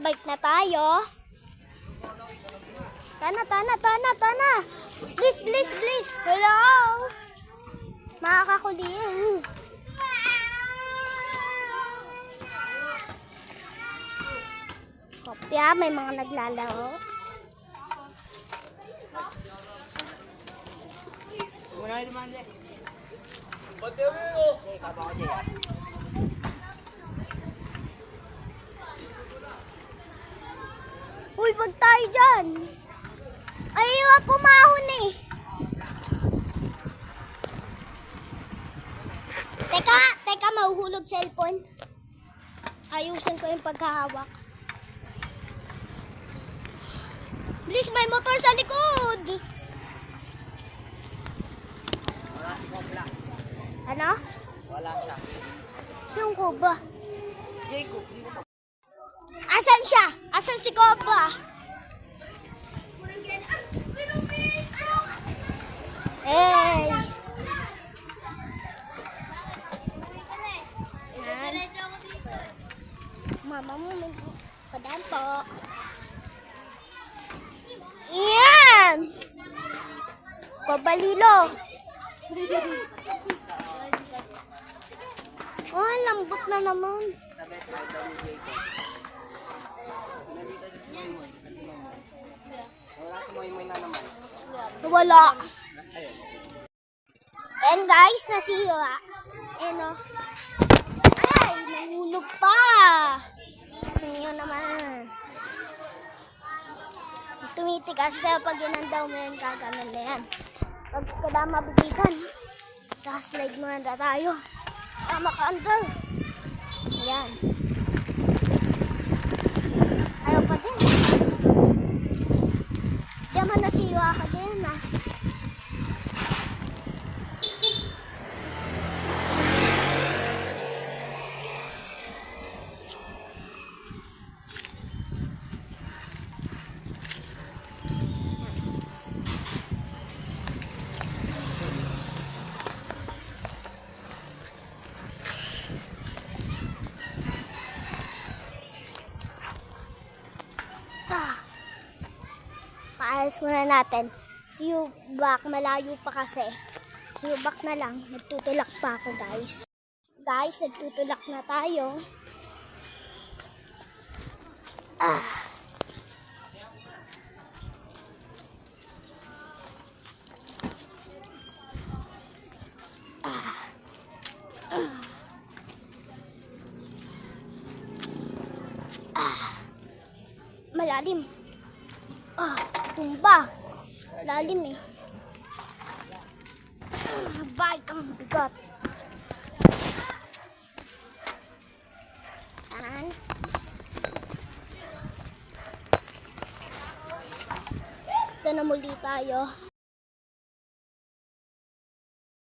Nagbike na tayo. Tana. Please. Hello. Makakakuliin. Kopya, may mga naglalaro. Uy, wag tayo dyan. Ayaw, pumahon eh. Teka, mahuhulog cellphone. Ayusin ko yung pagkahawak. Please, may motor sa likod. Wala si Cobra. Ano? Wala siya. Siyong Cobra. Jacob. Asan siya? Asan si Cobra? Hey! Mama mo, may padaan po. Yan! Pabalilo. Oh, lambot na naman. Wala si Moy na naman. Wala. And guys, nasira. Ano? Ay, nahulog pa. Sinyo naman. Tumitigas, pero pag inandaw mo yan, kaganon na yan. Pag kada mabigitan, slide mo na tayo. Makaandar. Ayan. Ayaw pa din. Di man nasira ka din, ah. Paayos muna natin. See you back. Malayo pa kasi. See you back na lang. Nagtutulak pa ako, guys. Guys, nagtutulak na tayo. Malalim. Tumba. Lalim eh. Bike ang bigat. Yan. Ito na muli tayo.